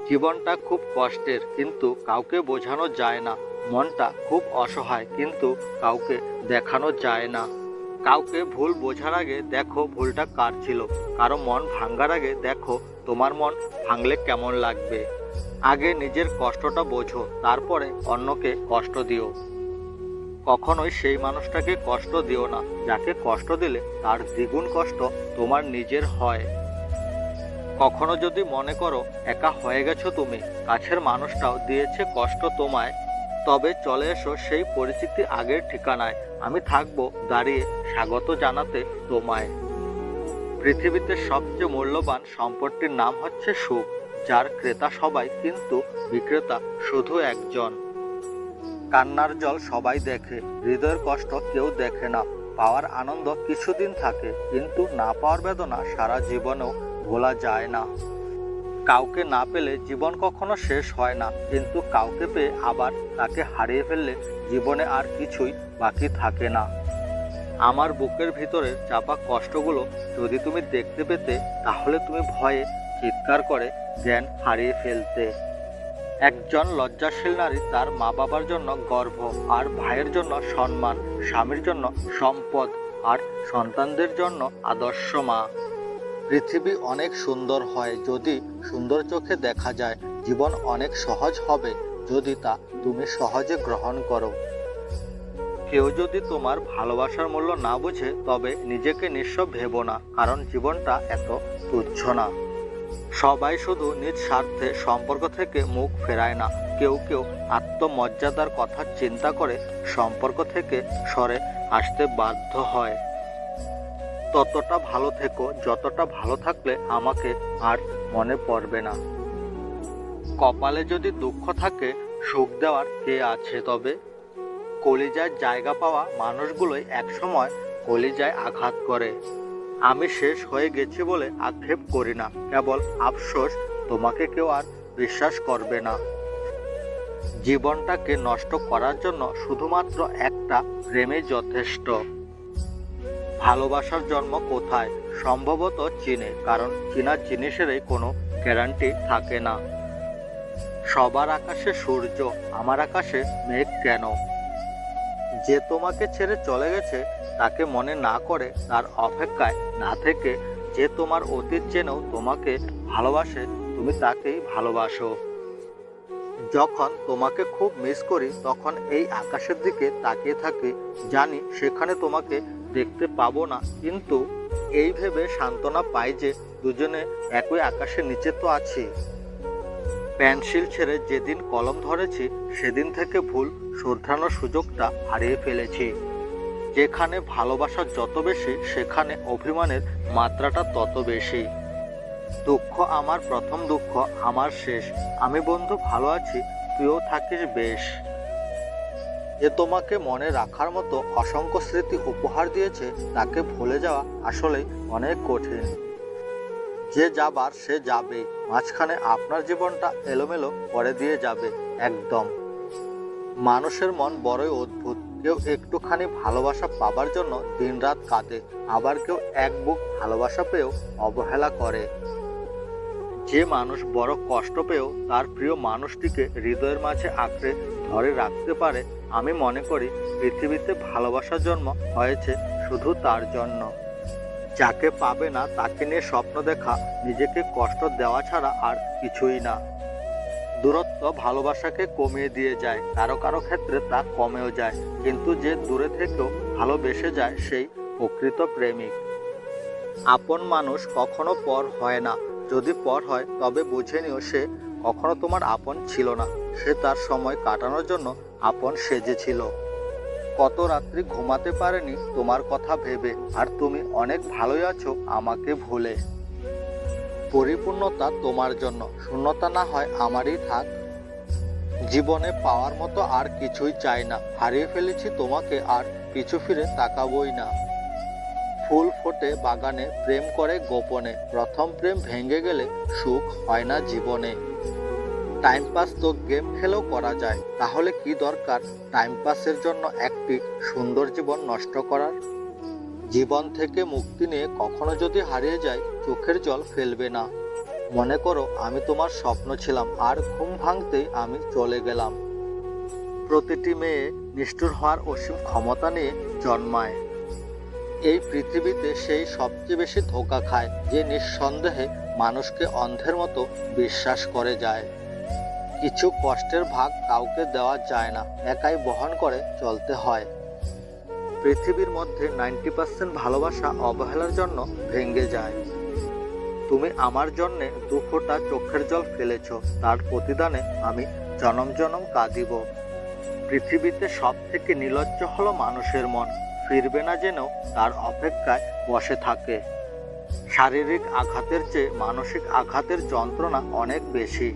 জীবনটা খুব কষ্টের, কিন্তু কাউকে বোঝানো যায় না। মনটা খুব অসহায়, কিন্তু কাউকে দেখানো যায় না। কাউকে ভুল বোঝার আগে দেখো ভুলটা কার ছিল। কারো মন ভাঙার আগে দেখো তোমার মন ভাঙলে কেমন লাগবে। আগে নিজের কষ্টটা বোঝো, তারপরে অন্যকে কষ্ট দিও। কখনোই সেই মানুষটাকে কষ্ট দিও না যাকে কষ্ট দিলে তার দ্বিগুণ কষ্ট তোমার নিজের হয়। কখনো যদি মনে করো একা হয়ে গেছো তুমি, কাছের মানুষটাও দিয়েছে কষ্ট তোমায়, তবে চলে এসো সেই পরিচিতি আগের ঠিকানায়। আমি থাকবো দাঁড়িয়ে স্বাগত জানাতে তোমায়। পৃথিবীতে সবচেয়ে মূল্যবান সম্পত্তির নাম হচ্ছে সুখ, যার ক্রেতা সবাই কিন্তু বিক্রেতা শুধু একজন। কান্নার জল সবাই দেখে, হৃদয়ের কষ্ট কেউ দেখে না। পাওয়ার আনন্দ কিছুদিন থাকে, কিন্তু না পাওয়ার বেদনা সারা জীবনেও ভোলা যায় না। কাউকে না পেলে জীবন কখনো শেষ হয় না, কিন্তু কাউকে পেয়ে আবার তাকে হারিয়ে ফেললে জীবনে আর কিছুই বাকি থাকে না। আমার বুকের ভিতরের চাপা কষ্টগুলো যদি তুমি দেখতে পেতে, তাহলে তুমি ভয়ে চিৎকার করে জ্ঞান হারিয়ে ফেলতে। একজন লজ্জাশীল নারী তার মা বাবার জন্য গর্ব, আর ভাইয়ের জন্য সম্মান, স্বামীর জন্য সম্পদ, আর সন্তানদের জন্য আদর্শ মা। পৃথিবী অনেক সুন্দর হয় যদি সুন্দর চোখে দেখা যায়। জীবন অনেক সহজ হবে যদি তা তুমি সহজে গ্রহণ করো। কেউ যদি তোমার ভালোবাসার মূল্য না বোঝে, তবে নিজেকে নিঃস্ব ভেবো না, কারণ জীবনটা এত তুচ্ছ না। সবাই শুধু নিজ স্বার্থে সম্পর্ক থেকে মুখ ফেরায় না। কেউ কেউ আত্মমর্যাদার কথা চিন্তা করে সম্পর্ক থেকে সরে আসতে বাধ্য হয়। ততটা ভালো থেকো যতটা ভালো থাকলে আমাকে আর মনে পড়বে না। কপালে যদি দুঃখ থাকে, সুখ দেওয়ার কে আছে তবে? কলিজায় জায়গা পাওয়া মানুষগুলোই একসময় কলিজায় আঘাত করে। আমি শেষ হয়ে গেছি বলে আক্ষেপ করি না, কেবল আফসোস তোমাকে কেউ আর বিশ্বাস করবে না। জীবনটাকে নষ্ট করার জন্য শুধুমাত্র একটা প্রেমই যথেষ্ট। ভালোবাসার জন্ম কোথায়? সম্ভবত চীনে, কারণ চীনা জিনিসেরই কোনো গ্যারান্টি থাকে না। সবার আকাশে সূর্য, আমার আকাশে মেঘ কেন? যে তোমাকে ছেড়ে চলে গেছে তাকে মনে না করে তার অপেক্ষায় না থেকে, যে তোমার অতীত জেনেও তোমাকে ভালোবাসে, তুমি তাকেই ভালোবাসো। যখন তোমাকে খুব মিস করি, তখন এই আকাশের দিকে তাকিয়ে থাকি। জানি সেখানে তোমাকে দেখতে পাবো না, কিন্তু এই ভেবে সান্ত্বনা পাই যে দুজনে একই আকাশের নিচে তো আছি। পেন্সিল ছেড়ে যেদিন কলম ধরেছি, সেদিন থেকে ভুল শোধরানোর সুযোগটা হারিয়ে ফেলেছি। যেখানে ভালোবাসা যত বেশি, সেখানে অভিমানের মাত্রাটা তত বেশি। দুঃখ আমার প্রথম, দুঃখ আমার শেষ। আমি বন্ধু ভালো আছি, তুইও থাকিস বেশ। যে তোমাকে মনে রাখার মতো অসংখ্য স্মৃতি উপহার দিয়েছে, তাকে ভুলে যাওয়া আসলে অনেক কঠিন। যে যাবার সে যাবে, মাঝখানে আপনার জীবনটা এলোমেলো করে দিয়ে যাবে একদম। মানুষের মন বড়ই অদ্ভুত। কেউ একটুখানি ভালোবাসা পাবার জন্য দিনরাত কাঁদে, আবার কেউ এক বুক ভালোবাসা পেয়েও অবহেলা করে। যে মানুষ বড় কষ্ট পেয়েও তার প্রিয় মানুষটিকে হৃদয়ের মাঝে আঁকড়ে ধরে রাখতে পারে, আমি মনে করি পৃথিবীতে ভালোবাসার জন্ম হয়েছে শুধু তার জন্য। যাকে পাবে না তাকে নিয়ে স্বপ্ন দেখা নিজেকে কষ্ট দেওয়া ছাড়া আর কিছুই না। দূরত্ব ভালোবাসাকে কমিয়ে দিয়ে যায়, কারো কারো ক্ষেত্রে তা কমেও যায়, কিন্তু যে দূরে থেকেও ভালোবেসে যায় সেই প্রকৃত প্রেমিক। আপন মানুষ কখনো পর হয় না। যদি পর হয় তবে বুঝে নিও সে কখনো তোমার আপন ছিল না। সে তার সময় কাটানোর জন্য আপন সেজেছিল। কত রাত্রি ঘুমাতে পারেনি তোমার কথা ভেবে, আর তুমি অনেক ভালোই আছো আমাকে ভুলে। পরিপূর্ণতা তোমার জন্য, শূন্যতা না হয় আমারই থাক। জীবনে পাওয়ার মতো আর কিছুই চাই না। হারিয়ে ফেলেছি তোমাকে, আর পিছু ফিরে তাকাবই না। ফুল ফোটে বাগানে, প্রেম করে গোপনে। প্রথম প্রেম ভেঙে গেলে সুখ হয় না জীবনে। টাইম পাস তো গেম খেলেও করা যায়, তাহলে কি দরকার টাইম পাসের জন্য একটি সুন্দর জীবন নষ্ট করার? জীবন থেকে মুক্তি নিয়ে কখনো যদি হারিয়ে যায়, চোখের জল ফেলবে না। মনে করো আমি তোমার স্বপ্ন ছিলাম আর ঘুম ভাঙতেই আমি চলে গেলাম। প্রতিটি মেয়ে নিষ্ঠুর হওয়ার অসীম ক্ষমতা নিয়ে জন্মায়। এই পৃথিবীতে সেই সবচেয়ে বেশি ধোঁকা খায় যে নিঃসন্দেহে মানুষকে অন্ধের মতো বিশ্বাস করে যায়। কিছু কষ্টের ভাগ কাউকে দেওয়া যায় না, একাই বহন করে চলতে হয়। পৃথিবীর মধ্যে 90% ভালোবাসা অবহেলার জন্য ভেঙে যায়। তুমি আমার জন্যে 2 ফোঁটা চোখের জল ফেলেছ, তার প্রতিদানে আমি জনম জনম কাঁদিব। পৃথিবীতে সব থেকে নির্লজ্জ হলো মানুষের মন, ফিরবে না জেনেও তার অপেক্ষায় বসে থাকে। শারীরিক আঘাতের চেয়ে মানসিক আঘাতের যন্ত্রণা অনেক বেশি।